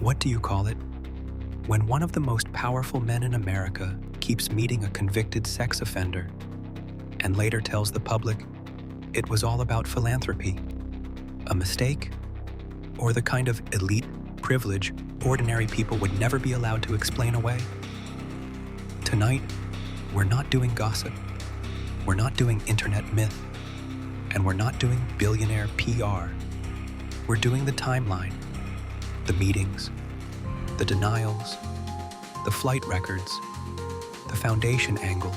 What do you call it? When one of the most powerful men in America keeps meeting a convicted sex offender and later tells the public it was all about philanthropy. A mistake? Or the kind of elite privilege ordinary people would never be allowed to explain away? Tonight, we're not doing gossip. We're not doing internet myth. And we're not doing billionaire PR. We're doing the timeline, the meetings, the denials, the flight records, the foundation angle,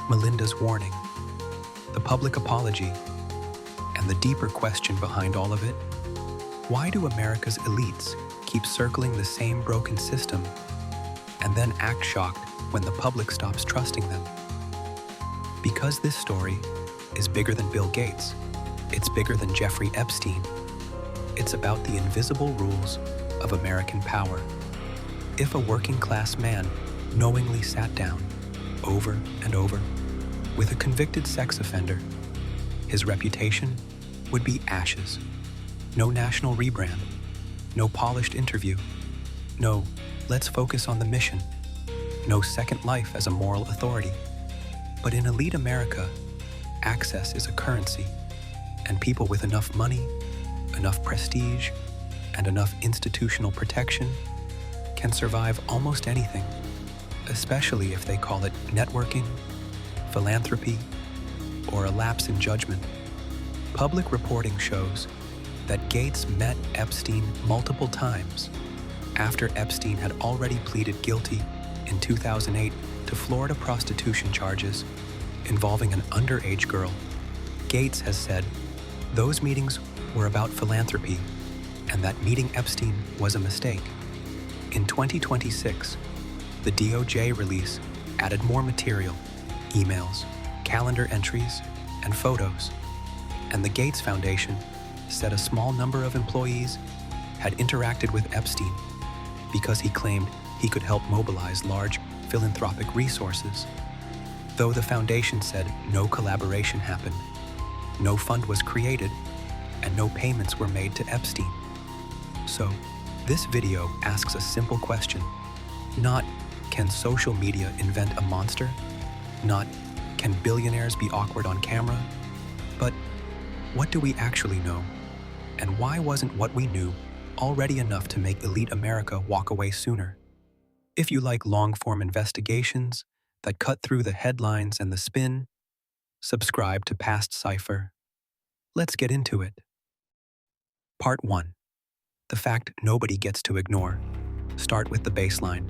Melinda's warning, the public apology, and the deeper question behind all of it. Why do America's elites keep circling the same broken system and then act shocked when the public stops trusting them? Because this story is bigger than Bill Gates. It's bigger than Jeffrey Epstein. It's about the invisible rules of American power. If a working-class man knowingly sat down over and over with a convicted sex offender, his reputation would be ashes. No national rebrand, no polished interview, no let's focus on the mission, no second life as a moral authority. But in elite America, access is a currency, and people with enough money, enough prestige, and enough institutional protection can survive almost anything, especially if they call it networking, philanthropy, or a lapse in judgment. Public reporting shows that Gates met Epstein multiple times after Epstein had already pleaded guilty in 2008 to Florida prostitution charges involving an underage girl. Gates has said those meetings were about philanthropy and that meeting Epstein was a mistake. In 2026, the DOJ release added more material, emails, calendar entries, and photos. And the Gates Foundation said a small number of employees had interacted with Epstein because he claimed he could help mobilize large philanthropic resources. Though the foundation said no collaboration happened, no fund was created, and no payments were made to Epstein. So, this video asks a simple question. Not, can social media invent a monster? Not, can billionaires be awkward on camera? But, what do we actually know? And why wasn't what we knew already enough to make elite America walk away sooner? If you like long-form investigations that cut through the headlines and the spin, subscribe to PastCipher. Let's get into it. Part 1. The fact nobody gets to ignore. Start with the baseline.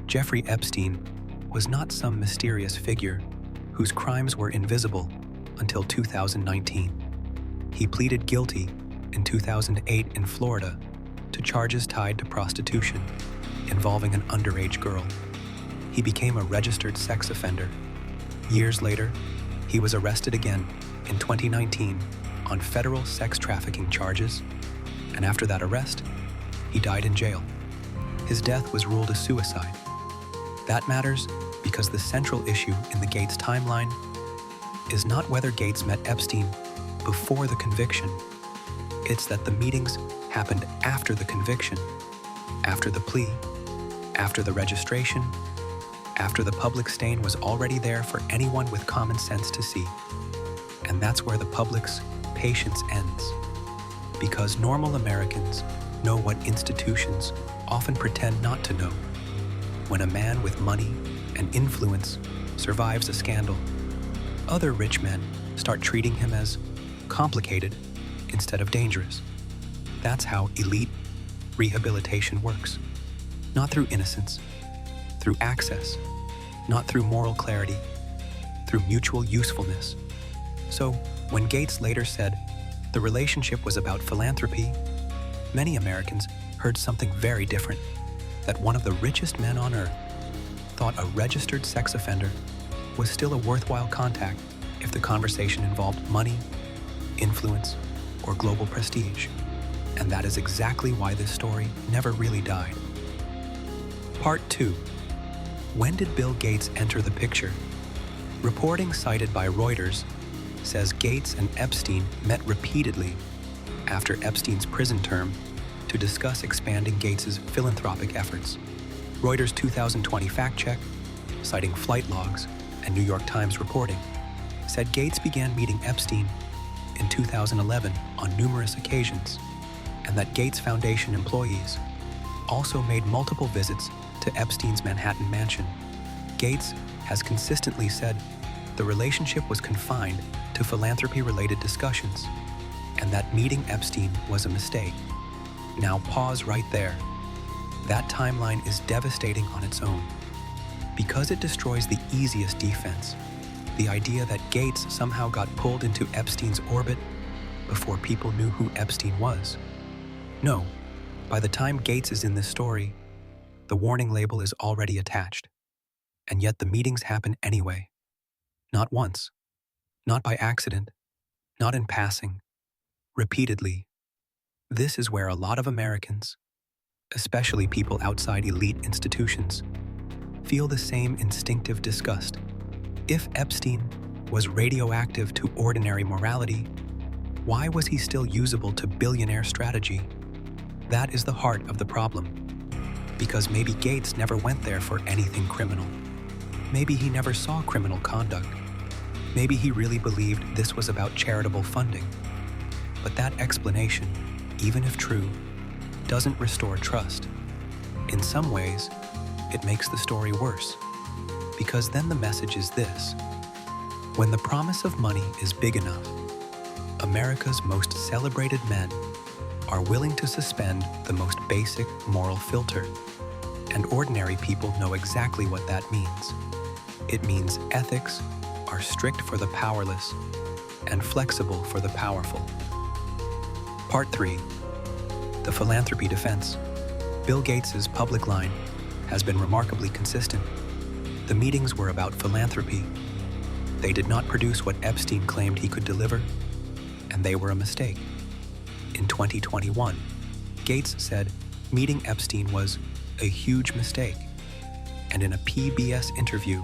Jeffrey Epstein was not some mysterious figure whose crimes were invisible until 2019. He pleaded guilty in 2008 in Florida to charges tied to prostitution involving an underage girl. He became a registered sex offender. Years later, he was arrested again in 2019 on federal sex trafficking charges, and after that arrest, he died in jail. His death was ruled a suicide. That matters because the central issue in the Gates timeline is not whether Gates met Epstein before the conviction. It's that the meetings happened after the conviction, after the plea, after the registration, after the public stain was already there for anyone with common sense to see. And that's where the public's patience ends. Because normal Americans know what institutions often pretend not to know. When a man with money and influence survives a scandal, other rich men start treating him as complicated instead of dangerous. That's how elite rehabilitation works. Not through innocence, through access, not through moral clarity, through mutual usefulness. So, when Gates later said the relationship was about philanthropy, many Americans heard something very different, that one of the richest men on earth thought a registered sex offender was still a worthwhile contact if the conversation involved money, influence, or global prestige. And that is exactly why this story never really died. Part 2. When did Bill Gates enter the picture? Reporting cited by Reuters says Gates and Epstein met repeatedly after Epstein's prison term to to discuss expanding Gates's philanthropic efforts. Reuters' 2020 fact-check, citing flight logs and New York Times reporting, said Gates began meeting Epstein in 2011 on numerous occasions, and that Gates Foundation employees also made multiple visits to Epstein's Manhattan mansion. Gates has consistently said the relationship was confined to philanthropy-related discussions, and that meeting Epstein was a mistake. Now pause right there. That timeline is devastating on its own, because it destroys the easiest defense, the idea that Gates somehow got pulled into Epstein's orbit before people knew who Epstein was. No, by the time Gates is in this story, the warning label is already attached. And yet the meetings happen anyway. Not once, not by accident, not in passing, repeatedly. This is where a lot of Americans, especially people outside elite institutions, feel the same instinctive disgust. If Epstein was radioactive to ordinary morality, why was he still usable to billionaire strategy? That is the heart of the problem. Because maybe Gates never went there for anything criminal. Maybe he never saw criminal conduct. Maybe he really believed this was about charitable funding. But that explanation, even if true, doesn't restore trust. In some ways, it makes the story worse. Because then the message is this: when the promise of money is big enough, America's most celebrated men are willing to suspend the most basic moral filter. And ordinary people know exactly what that means. It means ethics are strict for the powerless and flexible for the powerful. Part 3. The philanthropy defense. Bill Gates's public line has been remarkably consistent. The meetings were about philanthropy. They did not produce what Epstein claimed he could deliver, and they were a mistake. In 2021, Gates said meeting Epstein was a huge mistake, and in a PBS interview,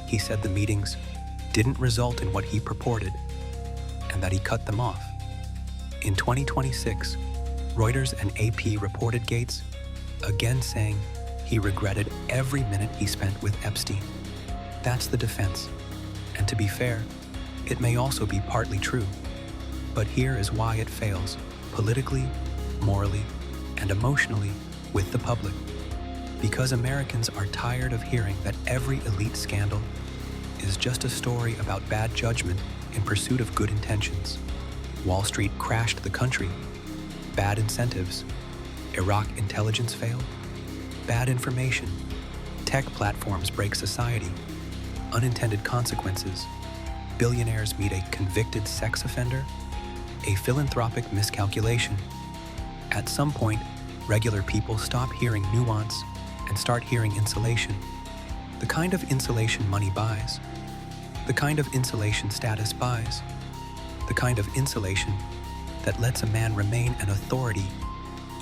he said the meetings didn't result in what he purported, and that he cut them off. In 2026, Reuters and AP reported Gates again saying he regretted every minute he spent with Epstein. That's the defense. And to be fair, it may also be partly true. But here is why it fails, politically, morally, and emotionally with the public. Because Americans are tired of hearing that every elite scandal is just a story about bad judgment in pursuit of good intentions. Wall Street crashed the country. Bad incentives. Iraq intelligence failed. Bad information. Tech platforms break society. Unintended consequences. Billionaires meet a convicted sex offender. A philanthropic miscalculation. At some point, regular people stop hearing nuance and start hearing insulation. The kind of insulation money buys. The kind of insulation status buys. The kind of insulation that lets a man remain an authority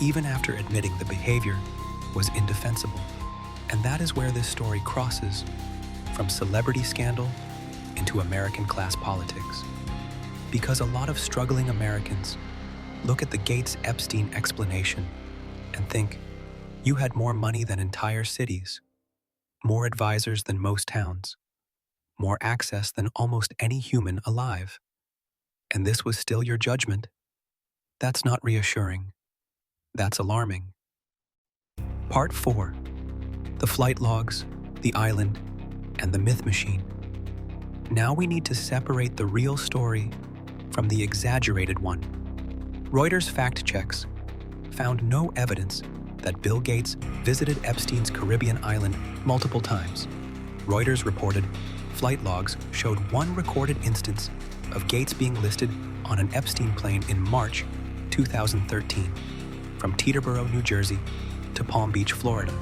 even after admitting the behavior was indefensible. And that is where this story crosses from celebrity scandal into American class politics. Because a lot of struggling Americans look at the Gates Epstein explanation and think, you had more money than entire cities, more advisors than most towns, more access than almost any human alive. And this was still your judgment? That's not reassuring. That's alarming. Part 4. The flight logs, the island, and the myth machine. Now we need to separate the real story from the exaggerated one. Reuters fact checks found no evidence that Bill Gates visited Epstein's Caribbean island multiple times. Reuters reported flight logs showed one recorded instance of Gates being listed on an Epstein plane in March 2013 from Teterboro, New Jersey to Palm Beach, Florida,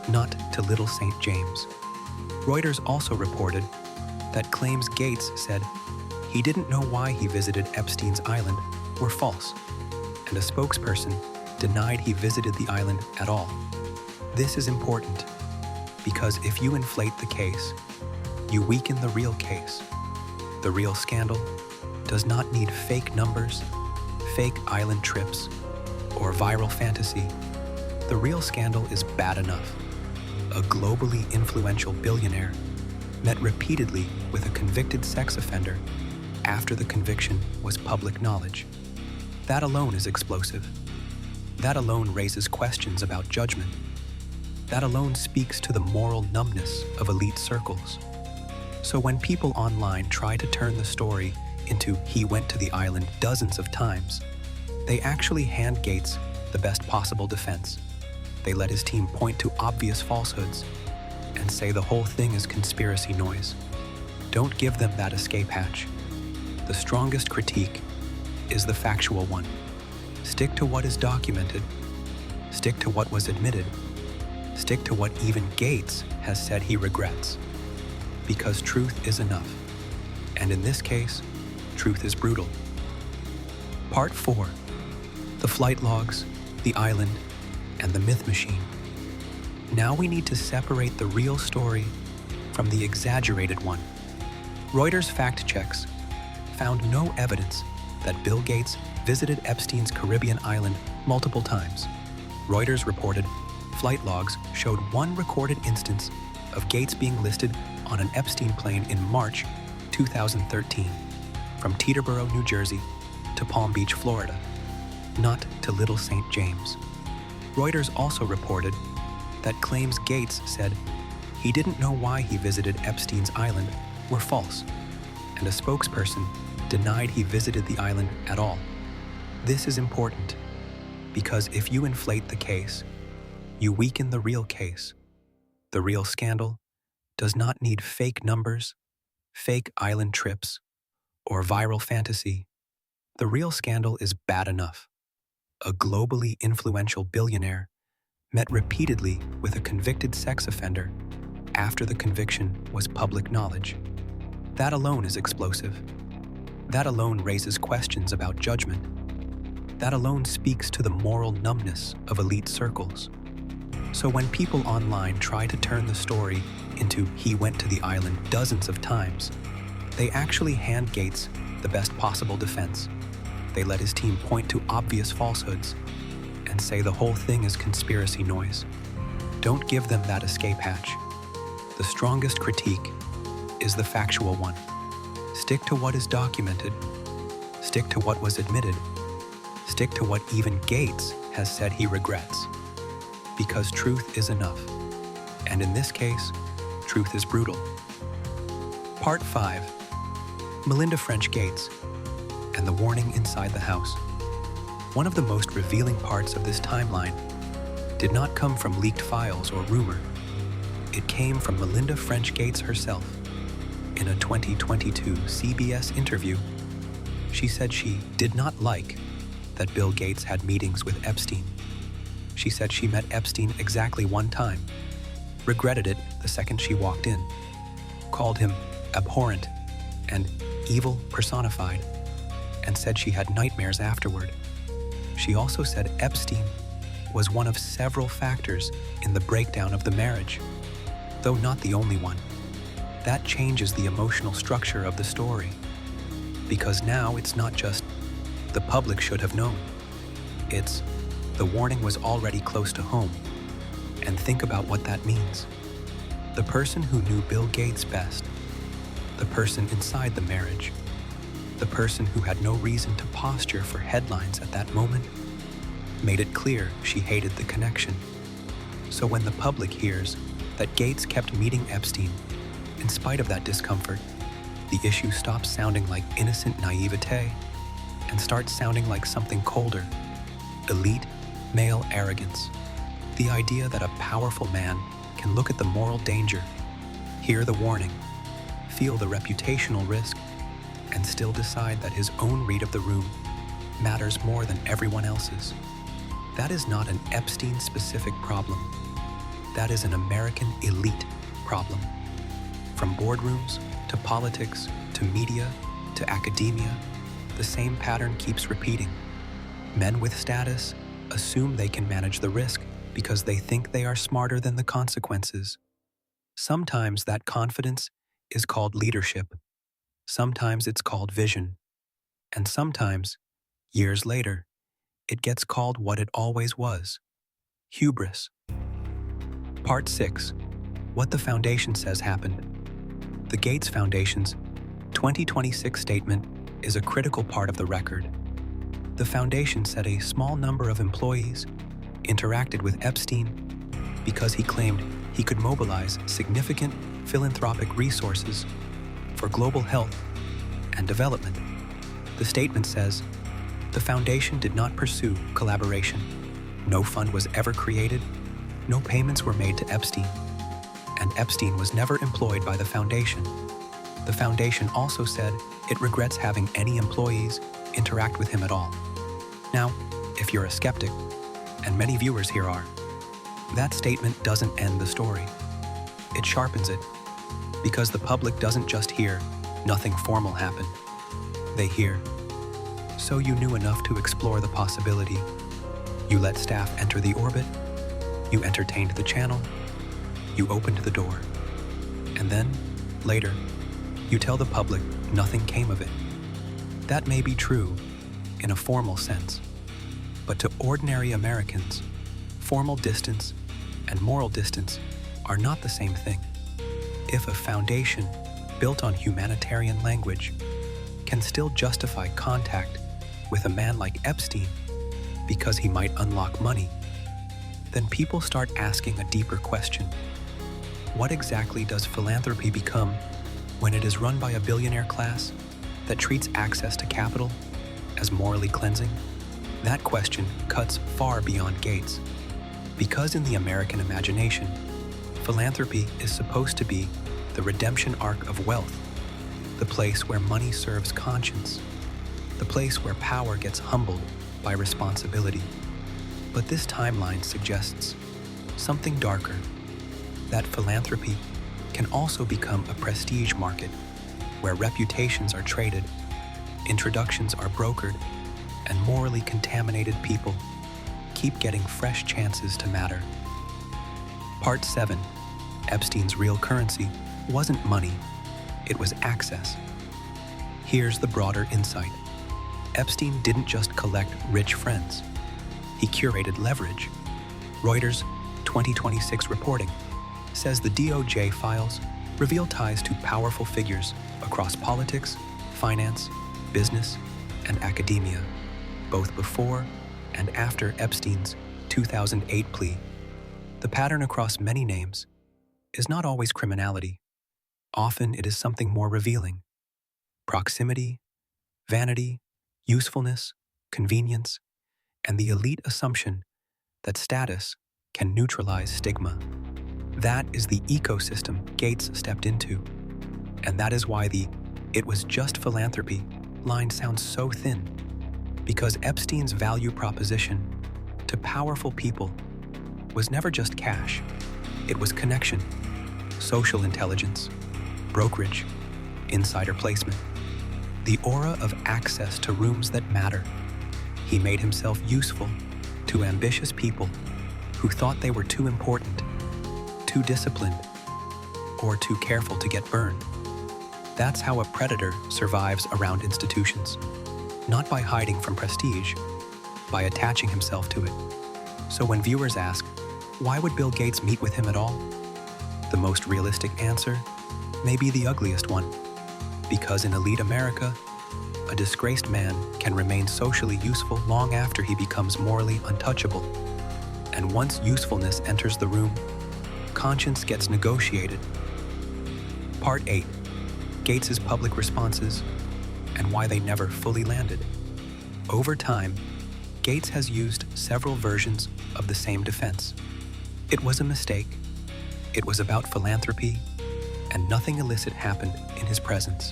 not to Little St. James. Reuters also reported that claims Gates said he didn't know why he visited Epstein's island were false, and a spokesperson denied he visited the island at all. This is important because if you inflate the case, you weaken the real case. The real scandal does not need fake numbers, fake island trips, or viral fantasy, the real scandal is bad enough. A globally influential billionaire met repeatedly with a convicted sex offender after the conviction was public knowledge. That alone is explosive. That alone raises questions about judgment. That alone speaks to the moral numbness of elite circles. So when people online try to turn the story into "he went to the island dozens of times," they actually hand Gates the best possible defense. They let his team point to obvious falsehoods and say the whole thing is conspiracy noise. Don't give them that escape hatch. The strongest critique is the factual one. Stick to what is documented. Stick to what was admitted. Stick to what even Gates has said he regrets. Because truth is enough. And in this case, truth is brutal. Part 4. The flight logs, the island, and the myth machine. Now we need to separate the real story from the exaggerated one. Reuters fact checks found no evidence that Bill Gates visited Epstein's Caribbean island multiple times. Reuters reported flight logs showed one recorded instance of Gates being listed on an Epstein plane in March 2013 from Teterboro, New Jersey to Palm Beach, Florida, not to Little St. James. Reuters also reported that claims Gates said he didn't know why he visited Epstein's island were false, and a spokesperson denied he visited the island at all. This is important because if you inflate the case, you weaken the real case. The real scandal does not need fake numbers, fake island trips, or viral fantasy. The real scandal is bad enough. A globally influential billionaire met repeatedly with a convicted sex offender after the conviction was public knowledge. That alone is explosive. That alone raises questions about judgment. That alone speaks to the moral numbness of elite circles. So when people online try to turn the story into "he went to the island dozens of times," they actually hand Gates the best possible defense. They let his team point to obvious falsehoods and say the whole thing is conspiracy noise. Don't give them that escape hatch. The strongest critique is the factual one. Stick to what is documented. Stick to what was admitted. Stick to what even Gates has said he regrets. Because truth is enough. And in this case, truth is brutal. Part 5. Melinda French Gates and the warning inside the house. One of the most revealing parts of this timeline did not come from leaked files or rumor. It came from Melinda French Gates herself. In a 2022 CBS interview, she said she did not like that Bill Gates had meetings with Epstein. She said she met Epstein exactly one time, regretted it the second she walked in, called him abhorrent and evil personified, and said she had nightmares afterward. She also said Epstein was one of several factors in the breakdown of the marriage, though not the only one. That changes the emotional structure of the story, because now it's not just "the public should have known." It's "the warning was already close to home." And think about what that means. The person who knew Bill Gates best, the person inside the marriage, the person who had no reason to posture for headlines at that moment, made it clear she hated the connection. So when the public hears that Gates kept meeting Epstein, in spite of that discomfort, the issue stops sounding like innocent naivete and starts sounding like something colder: elite male arrogance. The idea that a powerful man can look at the moral danger, hear the warning, feel the reputational risk, and still decide that his own read of the room matters more than everyone else's. That is not an Epstein-specific problem. That is an American elite problem. From boardrooms to politics to media to academia, the same pattern keeps repeating. Men with status assume they can manage the risk because they think they are smarter than the consequences. Sometimes that confidence is called leadership. Sometimes it's called vision. And sometimes, years later, it gets called what it always was: hubris. Part 6. What the Foundation says happened. The Gates Foundation's 2026 statement is a critical part of the record. The Foundation said a small number of employees interacted with Epstein because he claimed he could mobilize significant philanthropic resources for global health and development. The statement says the Foundation did not pursue collaboration. No fund was ever created, no payments were made to Epstein, and Epstein was never employed by the Foundation. The Foundation also said it regrets having any employees interact with him at all. Now, if you're a skeptic, and many viewers here are, that statement doesn't end the story. It sharpens it, because the public doesn't just hear, "Nothing formal happened." They hear, "So you knew enough to explore the possibility. You let staff enter the orbit, you entertained the channel, you opened the door. And then, later, you tell the public nothing came of it." That may be true in a formal sense, but to ordinary Americans, formal distance and moral distance are not the same thing. If a foundation built on humanitarian language can still justify contact with a man like Epstein because he might unlock money, then people start asking a deeper question. What exactly does philanthropy become when it is run by a billionaire class that treats access to capital as morally cleansing? That question cuts far beyond Gates, because in the American imagination, philanthropy is supposed to be the redemption arc of wealth, the place where money serves conscience, the place where power gets humbled by responsibility. But this timeline suggests something darker, that philanthropy can also become a prestige market where reputations are traded, introductions are brokered, and morally contaminated people keep getting fresh chances to matter. Part 7. Epstein's real currency wasn't money, it was access. Here's the broader insight. Epstein didn't just collect rich friends, he curated leverage. Reuters' 2026 reporting says the DOJ files reveal ties to powerful figures across politics, finance, business, and academia, both before and after Epstein's 2008 plea. The pattern across many names is not always criminality. Often it is something more revealing: proximity, vanity, usefulness, convenience, and the elite assumption that status can neutralize stigma. That is the ecosystem Gates stepped into, and that is why the "it was just philanthropy" line sounds so thin, because Epstein's value proposition to powerful people was never just cash. It was connection, social intelligence, brokerage, insider placement, the aura of access to rooms that matter. He made himself useful to ambitious people who thought they were too important, too disciplined, or too careful to get burned. That's how a predator survives around institutions, not by hiding from prestige, by attaching himself to it. So when viewers ask, why would Bill Gates meet with him at all? The most realistic answer may be the ugliest one, because in elite America, a disgraced man can remain socially useful long after he becomes morally untouchable. And once usefulness enters the room, conscience gets negotiated. Part 8. Gates's public responses and why they never fully landed. Over time, Gates has used several versions of the same defense. It was a mistake, it was about philanthropy, and nothing illicit happened in his presence.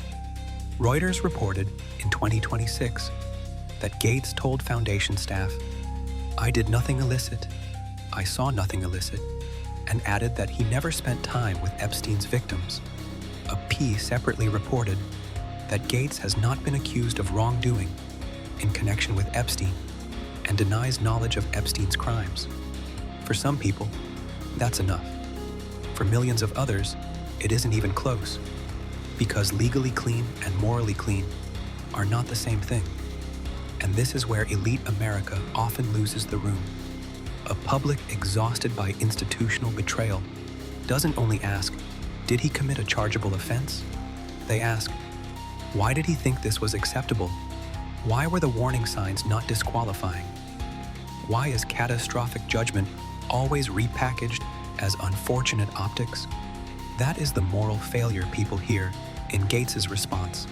Reuters reported in 2026 that Gates told Foundation staff, "I did nothing illicit, I saw nothing illicit," and added that he never spent time with Epstein's victims. A P separately reported that Gates has not been accused of wrongdoing in connection with Epstein and denies knowledge of Epstein's crimes. For some people, that's enough. For millions of others, it isn't even close, because legally clean and morally clean are not the same thing. And this is where elite America often loses the room. A public exhausted by institutional betrayal doesn't only ask, did he commit a chargeable offense? They ask, why did he think this was acceptable? Why were the warning signs not disqualifying? Why is catastrophic judgment always repackaged as unfortunate optics? That is the moral failure people hear in Gates's response,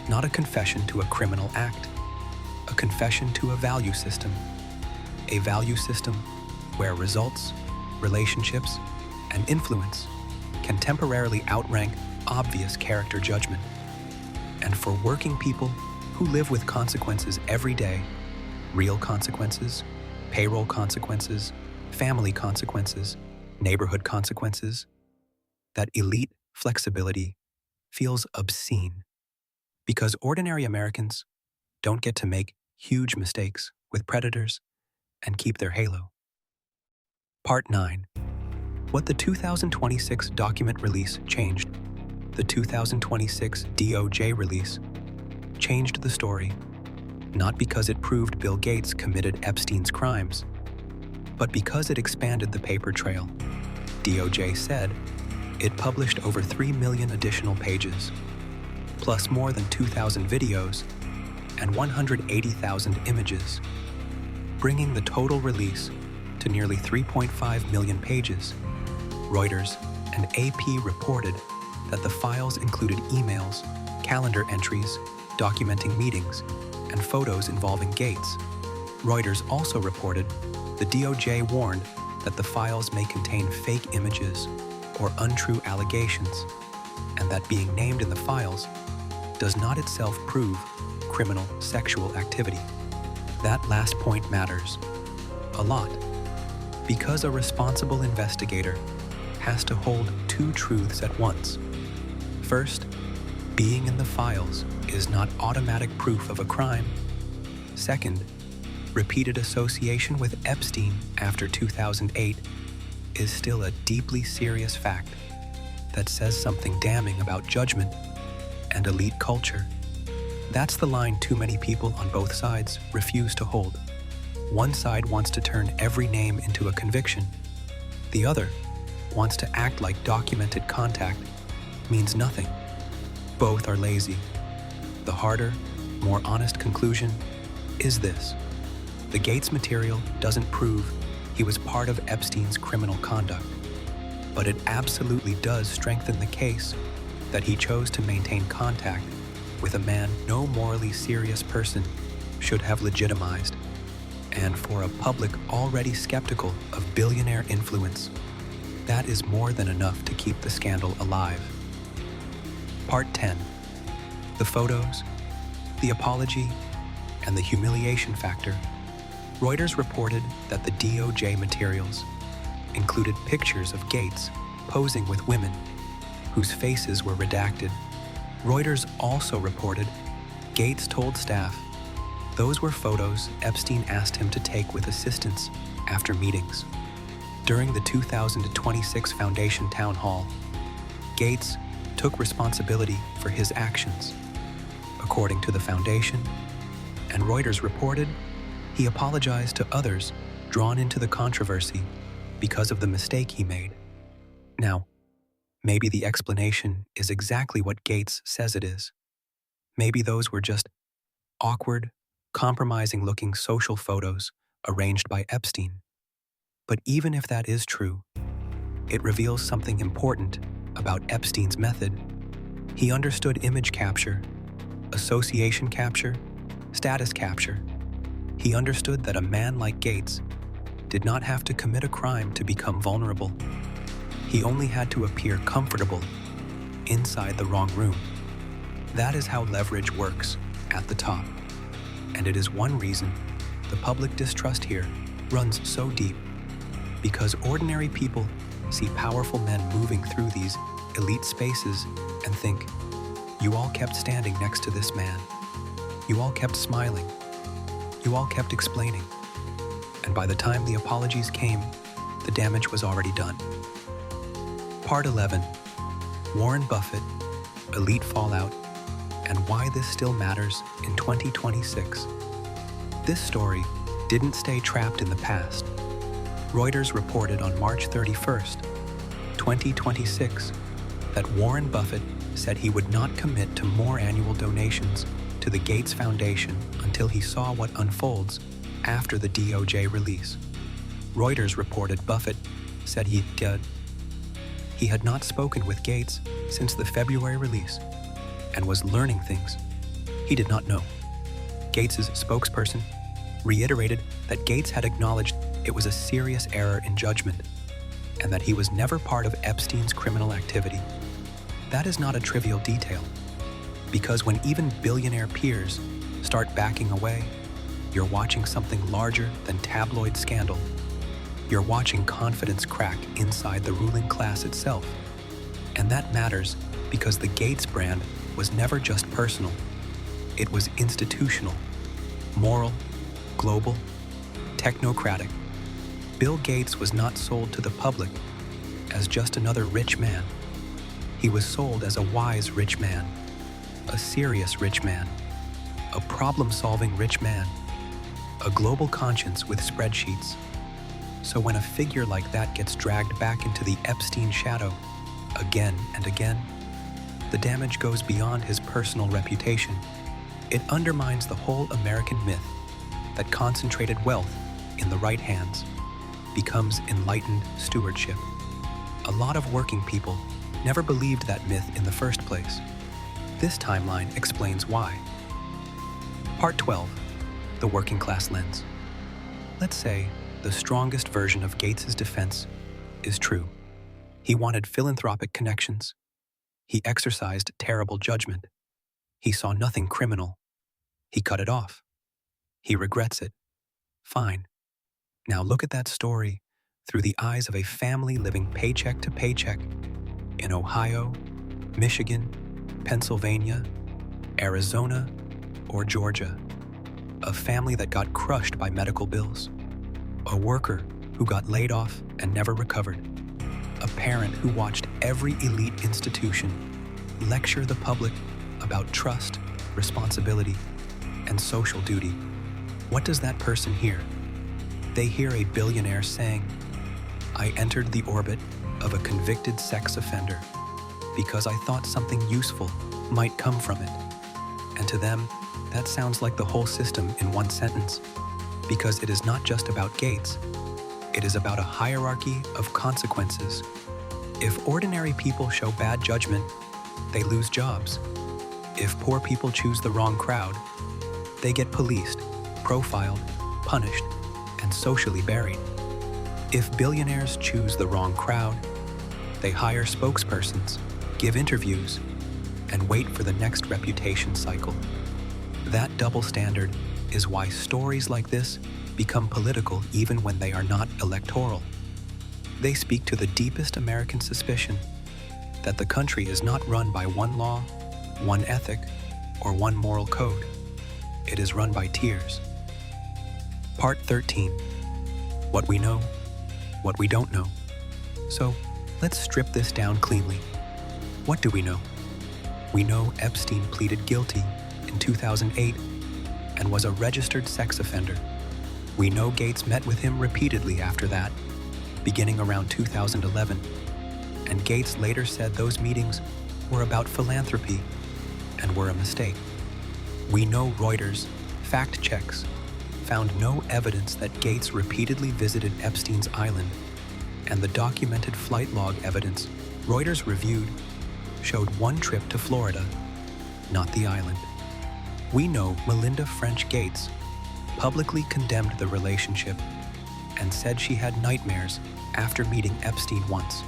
not a confession to a criminal act, a confession to a value system where results, relationships, and influence can temporarily outrank obvious character judgment. And for working people who live with consequences every day, real consequences, payroll consequences, family consequences, neighborhood consequences, that elite flexibility feels obscene. Because ordinary Americans don't get to make huge mistakes with predators and keep their halo. Part 9. What the 2026 document release changed. The 2026 DOJ release changed the story, not because it proved Bill Gates committed Epstein's crimes, but because it expanded the paper trail. DOJ said it published over 3 million additional pages, plus more than 2,000 videos and 180,000 images, bringing the total release to nearly 3.5 million pages. Reuters and AP reported that the files included emails, calendar entries, documenting meetings, and photos involving Gates. Reuters also reported the DOJ warned that the files may contain fake images or untrue allegations, and that being named in the files does not itself prove criminal sexual activity. That last point matters a lot, because a responsible investigator has to hold two truths at once. First, being in the files is not automatic proof of a crime. Second, repeated association with Epstein after 2008 is still a deeply serious fact that says something damning about judgment and elite culture. That's the line too many people on both sides refuse to hold. One side wants to turn every name into a conviction. The other wants to act like documented contact means nothing. Both are lazy. The harder, more honest conclusion is this: the Gates material doesn't prove he was part of Epstein's criminal conduct, but it absolutely does strengthen the case that he chose to maintain contact with a man no morally serious person should have legitimized, and for a public already skeptical of billionaire influence, that is more than enough to keep the scandal alive. Part 10. The photos, the apology, and the humiliation factor. Reuters reported that the DOJ materials included pictures of Gates posing with women whose faces were redacted. Reuters also reported Gates told staff those were photos Epstein asked him to take with assistants after meetings. During the 2026 Foundation Town Hall, Gates took responsibility for his actions. According to the Foundation, and Reuters reported, he apologized to others drawn into the controversy because of the mistake he made. Now, maybe the explanation is exactly what Gates says it is. Maybe those were just awkward, compromising-looking social photos arranged by Epstein. But even if that is true, it reveals something important about Epstein's method. He understood image capture, association capture, status capture. He understood that a man like Gates did not have to commit a crime to become vulnerable. He only had to appear comfortable inside the wrong room. That is how leverage works at the top. And it is one reason the public distrust here runs so deep, because ordinary people see powerful men moving through these elite spaces and think, you all kept standing next to this man. You all kept smiling. You all kept explaining. And by the time the apologies came, the damage was already done. Part 11. Warren Buffett, elite fallout, and why this still matters in 2026. This story didn't stay trapped in the past. Reuters reported on March 31st, 2026, that Warren Buffett said he would not commit to more annual donations to the Gates Foundation until he saw what unfolds after the DOJ release. Reuters reported Buffett said he had not spoken with Gates since the February release and was learning things he did not know. Gates's spokesperson reiterated that Gates had acknowledged it was a serious error in judgment and that he was never part of Epstein's criminal activity. That is not a trivial detail, because when even billionaire peers start backing away, you're watching something larger than tabloid scandal. You're watching confidence crack inside the ruling class itself. And that matters because the Gates brand was never just personal. It was institutional, moral, global, technocratic. Bill Gates was not sold to the public as just another rich man. He was sold as a wise rich man, a serious rich man, a problem-solving rich man, a global conscience with spreadsheets. So when a figure like that gets dragged back into the Epstein shadow again and again, the damage goes beyond his personal reputation. It undermines the whole American myth that concentrated wealth in the right hands becomes enlightened stewardship. A lot of working people never believed that myth in the first place. This timeline explains why. Part 12, the working class lens. Let's say the strongest version of Gates's defense is true. He wanted philanthropic connections. He exercised terrible judgment. He saw nothing criminal. He cut it off. He regrets it. Fine. Now look at that story through the eyes of a family living paycheck to paycheck in Ohio, Michigan, Pennsylvania, Arizona, or Georgia. A family that got crushed by medical bills. A worker who got laid off and never recovered. A parent who watched every elite institution lecture the public about trust, responsibility, and social duty. What does that person hear? They hear a billionaire saying, "I entered the orbit of a convicted sex offender because I thought something useful might come from it." And to them, that sounds like the whole system in one sentence, because it is not just about Gates. It is about a hierarchy of consequences. If ordinary people show bad judgment, they lose jobs. If poor people choose the wrong crowd, they get policed, profiled, punished, and socially buried. If billionaires choose the wrong crowd, they hire spokespersons, give interviews, and wait for the next reputation cycle. That double standard is why stories like this become political even when they are not electoral. They speak to the deepest American suspicion that the country is not run by one law, one ethic, or one moral code. It is run by tiers. Part 13. What we know, what we don't know. So, let's strip this down cleanly. What do we know? We know Epstein pleaded guilty in 2008 and was a registered sex offender. We know Gates met with him repeatedly after that, beginning around 2011, and Gates later said those meetings were about philanthropy and were a mistake. We know Reuters fact checks found no evidence that Gates repeatedly visited Epstein's island, and the documented flight log evidence Reuters reviewed showed one trip to Florida, not the island. We know Melinda French Gates publicly condemned the relationship and said she had nightmares after meeting Epstein once.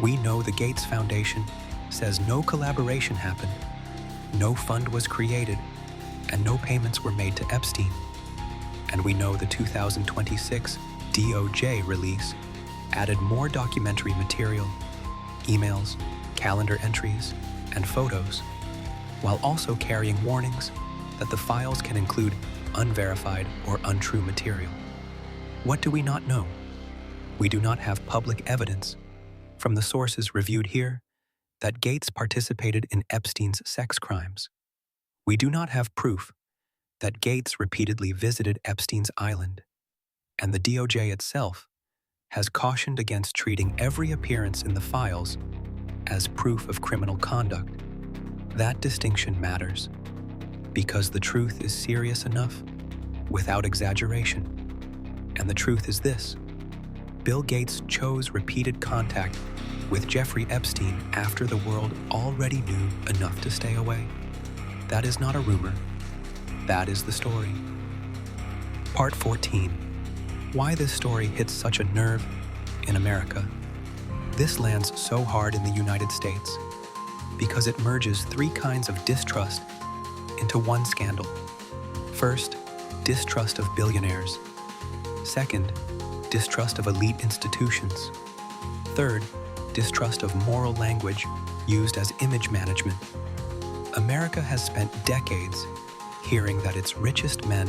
We know the Gates Foundation says no collaboration happened, no fund was created, and no payments were made to Epstein. And we know the 2026 DOJ release added more documentary material, emails, calendar entries, and photos, while also carrying warnings that the files can include unverified or untrue material. What do we not know? We do not have public evidence from the sources reviewed here that Gates participated in Epstein's sex crimes. We do not have proof that Gates repeatedly visited Epstein's island, and the DOJ itself has cautioned against treating every appearance in the files as proof of criminal conduct. That distinction matters because the truth is serious enough without exaggeration. And the truth is this: Bill Gates chose repeated contact with Jeffrey Epstein after the world already knew enough to stay away. That is not a rumor. That is the story. Part 14. Why this story hits such a nerve in America. This lands so hard in the United States because it merges three kinds of distrust into one scandal. First, distrust of billionaires. Second, distrust of elite institutions. Third, distrust of moral language used as image management. America has spent decades hearing that its richest men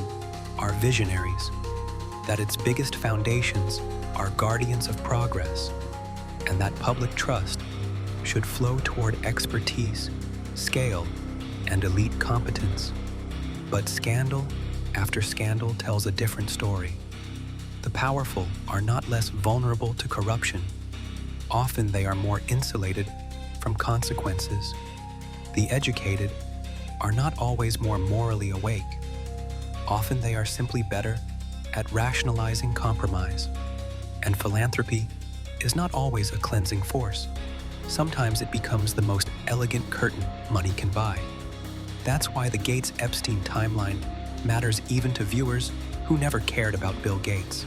are visionaries, that its biggest foundations are guardians of progress, and that public trust should flow toward expertise, scale, and elite competence. But scandal after scandal tells a different story. The powerful are not less vulnerable to corruption. Often they are more insulated from consequences. The educated are not always more morally awake. Often they are simply better at rationalizing compromise. And philanthropy is not always a cleansing force. Sometimes it becomes the most elegant curtain money can buy. That's why the Gates-Epstein timeline matters even to viewers who never cared about Bill Gates,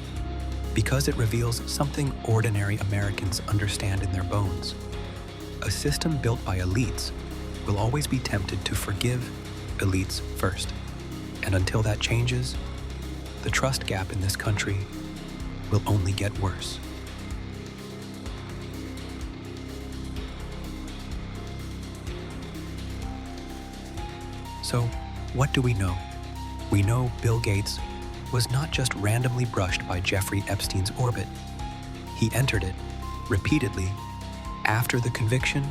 because it reveals something ordinary Americans understand in their bones. A system built by elites will always be tempted to forgive elites first. And until that changes, the trust gap in this country will only get worse. So, what do we know? We know Bill Gates was not just randomly brushed by Jeffrey Epstein's orbit. He entered it repeatedly after the conviction,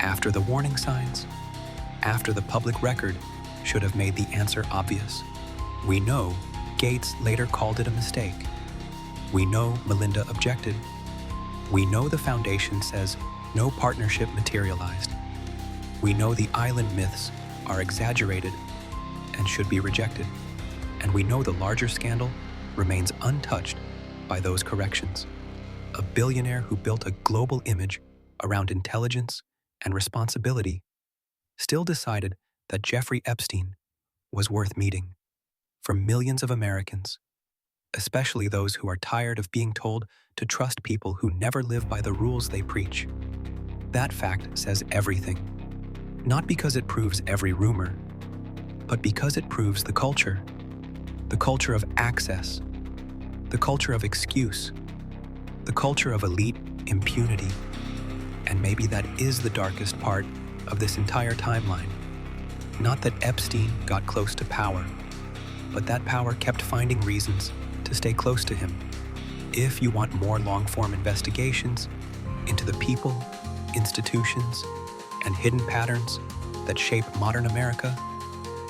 after the warning signs, after the public record should have made the answer obvious. We know Gates later called it a mistake. We know Melinda objected. We know the foundation says no partnership materialized. We know the island myths are exaggerated and should be rejected. And we know the larger scandal remains untouched by those corrections. A billionaire who built a global image around intelligence and responsibility still decided that Jeffrey Epstein was worth meeting. For millions of Americans, especially those who are tired of being told to trust people who never live by the rules they preach. That fact says everything. Not because it proves every rumor, but because it proves the culture of access, the culture of excuse, the culture of elite impunity. And maybe that is the darkest part of this entire timeline. Not that Epstein got close to power, but that power kept finding reasons to stay close to him. If you want more long-form investigations into the people, institutions, and hidden patterns that shape modern America,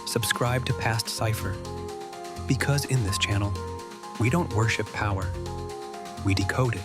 subscribe to PastCipher. Because in this channel, we don't worship power, we decode it.